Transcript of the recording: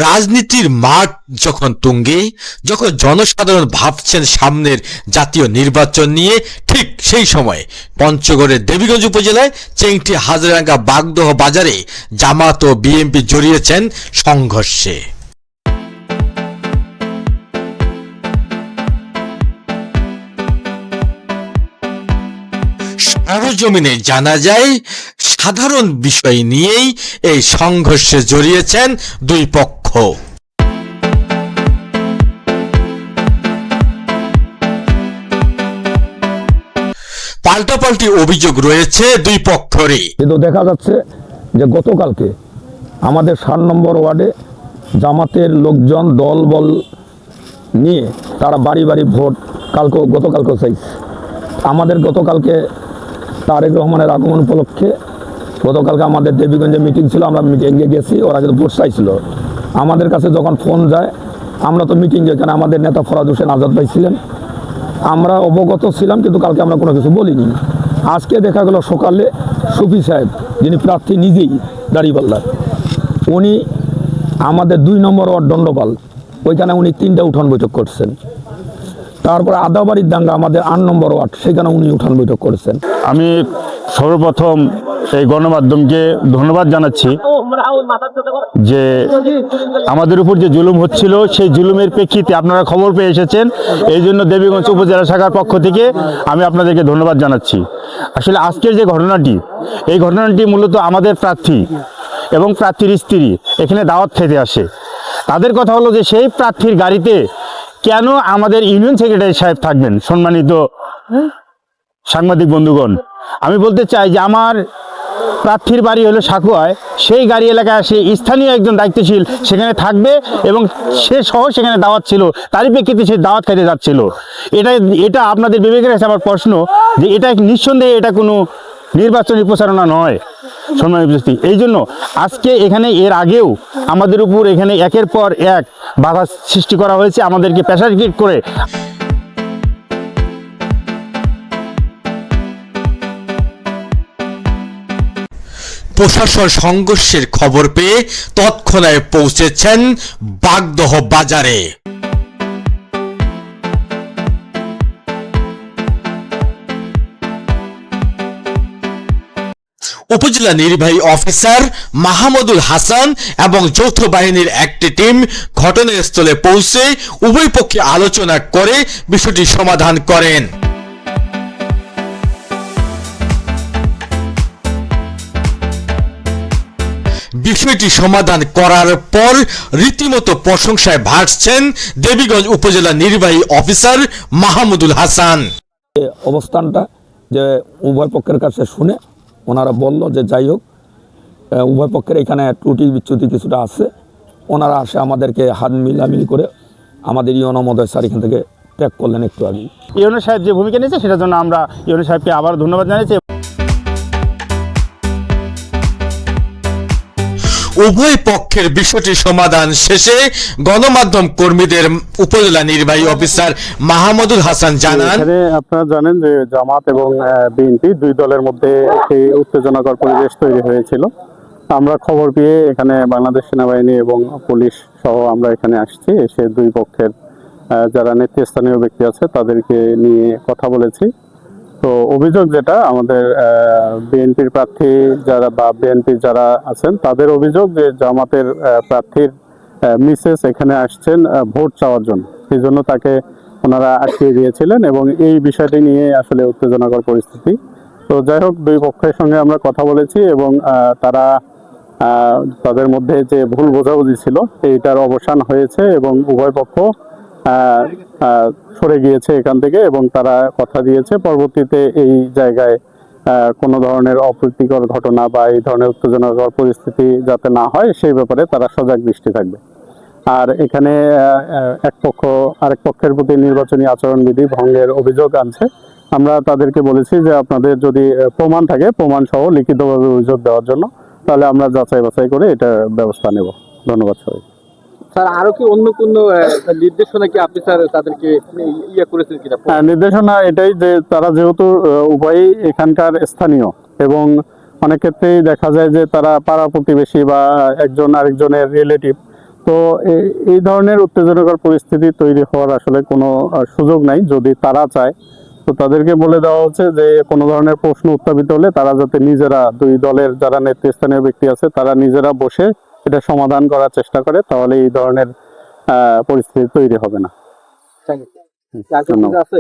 রাজনীতির মাঠ যখন তুঙ্গে, যখন জনসাধারণ ভাবছেন সামনের জাতীয় নির্বাচন নিয়ে, ঠিক সেই সময় পঞ্চগড়ের দেবীগঞ্জ উপজেলায় চেংটি হাজরাঙ্গা বাগদহ বাজারে জামাত ও বিএনপি জড়িয়েছেন সংঘর্ষে। সরেজমিনে জানা যায়, সাধারণ বিষয় নিয়েই এই সংঘর্ষে জড়িয়েছেন দুই পক্ষ। পাল্টাপাল্টি অভিযোগ রয়েছে দুই পক্ষেরই। কিন্তু দেখা যাচ্ছে যে গতকালকে আমাদের 7 নম্বর ওয়ার্ডে জামাতের লোকজন দলবল নিয়ে তারা বাড়ি বাড়ি ভোট গতকালকেও চাইছে। আমাদের গতকালকে তারেক রহমানের আগমন উপলক্ষে গতকালকে আমাদের দেবীগঞ্জে মিটিং ছিল, আমরা মিটিংয়ে গেছি, ওরা কিন্তু ভোট চাইছিল। আমাদের কাছে যখন ফোন যায়, আমরা তো মিটিংয়ে, এখানে আমাদের নেতা ফরাদ হোসেন আজাদ ভাই ছিলেন, আমরা অবগত ছিলাম, কিন্তু কালকে আমরা কোনো কিছু বলিনি। আজকে দেখা গেল সকালে শফি সাহেব, যিনি প্রার্থী নিজেই দাঁড়িপাল্লার, উনি আমাদের 2 নম্বর ওয়ার্ড দণ্ডপাল, ওইখানে উনি 3টা উঠান বৈঠক করছেন। তারপরে আদাবাড়ির দাঙ্গা আমাদের 8 নম্বর ওয়ার্ড, সেখানে উনি উঠান বৈঠক করেছেন। আমি সর্বপ্রথম এই গণমাধ্যমকে ধন্যবাদ জানাচ্ছি যে আমাদের উপর যে জুলুম হচ্ছিল সেই জুলুমের প্রেক্ষিতে আপনারা খবর পেয়ে এসেছেন। এই জন্য দেবীগঞ্জ উপজেলা শাখার পক্ষ থেকে আমি আপনাদেরকে ধন্যবাদ জানাচ্ছি। আসলে আজকের যে ঘটনাটি, এই ঘটনাটি মূলত আমাদের প্রার্থী এবং প্রার্থীর স্ত্রী এখানে দাওয়াত খেতে আসে। তাদের কথা হলো যে সেই প্রার্থীর গাড়িতে কেন আমাদের ইউনিয়ন সেক্রেটারি সাহেব থাকবেন। সম্মানিত সাংবাদিক বন্ধুগণ, আমি বলতে চাই যে আমার প্রার্থীর বাড়ি হলো সাকুয়ায়, সেই গাড়ি এলাকায় আসে স্থানীয় একজন দায়িত্বশীল সেখানে থাকবে এবং সে সহ সেখানে দাওয়াত ছিল, তারই প্রেক্ষিতে সে দাওয়াত খেতে যাচ্ছিল। এটা আপনাদের বিবেকের কাছে আমার প্রশ্ন যে এটা নিঃসন্দেহে এটা কোনো নির্বাচনী প্রচারণা নয়। সম্মানিত উপস্থিতি, এই জন্য আজকে এখানে এর আগেও আমাদের উপর এখানে একের পর এক বাধা সৃষ্টি করা হয়েছে, আমাদেরকে প্রেসার ক্রিয়েট করে। প্রশাসন সংঘর্ষের খবর পেয়ে তৎক্ষণাৎ পৌঁছেছেন বাগদহ বাজারে। উপজেলা নির্বাহী অফিসার মাহমুদুল হাসান এবং যৌথ বাহিনীর একটি টিম ঘটনাস্থলে পৌঁছে উভয় পক্ষে আলোচনা করে বিষয়টি সমাধান করেন। বিষয়টি সমাধান করার পর রীতিমতো প্রশংসায় ভাসছেন দেবীগঞ্জ উপজেলা নির্বাহী অফিসার মাহমুদুল হাসান। অবস্থানটা যে উভয় পক্ষের কাছে শুনে ওনারা বলল যে যাই হোক, উভয় পক্ষের এখানে ত্রুটি বিচ্যুতি কিছুটা আছে। ওনারা আসে আমাদেরকে হাত মিলামিলি করে আমাদের ইউনো মহোদয় স্যার এখান থেকে ত্যাগ করলেন একটু আগে। ইউনো সাহেব যে ভূমিকা নিয়েছে সেটার জন্য আমরা ইউনো সাহেবকে আবার ধন্যবাদ জানাচ্ছি। উভয় পক্ষের বিষয়টি সমাধান শেষে গণমাধ্যম কর্মীদের উপজেলা নির্বাহী অফিসার মাহমুদুল হাসান জানান, আপনারা জানেন যে জামাত এবং বিএনপি দুই দলের মধ্যে একটি উত্তেজনাকর পরিবেশ তৈরি হয়েছিল। আমরা খবর পেয়ে এখানে বাংলাদেশ সেনাবাহিনী এবং পুলিশ সহ আমরা এখানে আসছি। এসে দুই পক্ষের যারা নেতৃস্থানীয় ব্যক্তি আছে তাদেরকে নিয়ে কথা বলেছি। তো অভিযোগ যেটা আমাদের বিএনপির প্রার্থী যারা বা বিএনপির যারা আছেন তাদের অভিযোগ যে জামাতের প্রার্থীর মিসেস এখানে আসছেন ভোট চাওয়ার জন্য, সেই জন্য তাকে ওনারা আটকে দিয়েছিলেন এবং এই বিষয়টি নিয়ে আসলে উত্তেজনাকর পরিস্থিতি। তো যাই হোক, দুই পক্ষের সঙ্গে আমরা কথা বলেছি এবং তারা তাদের মধ্যে যে ভুল বোঝাবুঝি ছিল এইটার অবসান হয়েছে এবং উভয় পক্ষ সরে গিয়েছে এখান থেকে এবং তারা কথা দিয়েছে পরবর্তীতে এই জায়গায় কোনো ধরনের অপ্রীতিকর ঘটনা বা এই ধরনের উত্তেজনাকর পরিস্থিতি যাতে না হয় সেই ব্যাপারে তারা সজাগ দৃষ্টি থাকবে। আর এখানে এক পক্ষ আরেক পক্ষের প্রতি নির্বাচনী আচরণবিধি ভঙ্গের অভিযোগ আনছে। আমরা তাদেরকে বলেছি যে আপনাদের যদি প্রমাণ থাকে, প্রমাণ সহ লিখিতভাবে অভিযোগ দেওয়ার জন্য, তাহলে আমরা যাচাই বাছাই করে এটা ব্যবস্থা নেব। ধন্যবাদ সবাই। স্যার, আরো কি অন্য কোনো নির্দেশনা কি আপনি স্যার তাদেরকে করেছেন কিনা? হ্যাঁ, নির্দেশনা এটাই যে তারা যেহেতু উভয়ই এখানকার স্থানীয় এবং অনেক ক্ষেত্রেই দেখা যায় যে তারা পাড়া প্রতিবেশী বা একজন আরেকজনের রিলেটিভ, তো এই ধরনের উত্তেজনাকর পরিস্থিতি তৈরি হওয়ার আসলে কোনো সুযোগ নাই। যদি তারা চায় তো তাদেরকে বলে দেওয়া হচ্ছে যে কোনো ধরনের প্রশ্ন উত্থাপিত হলে তারা যাতে নিজেরা, দুই দলের যারা নেতৃস্থানীয় ব্যক্তি আছে তারা নিজেরা বসে এটা সমাধান করার চেষ্টা করে, তাহলে এই ধরনের পরিস্থিতি তৈরি হবে না। Thank you. আছে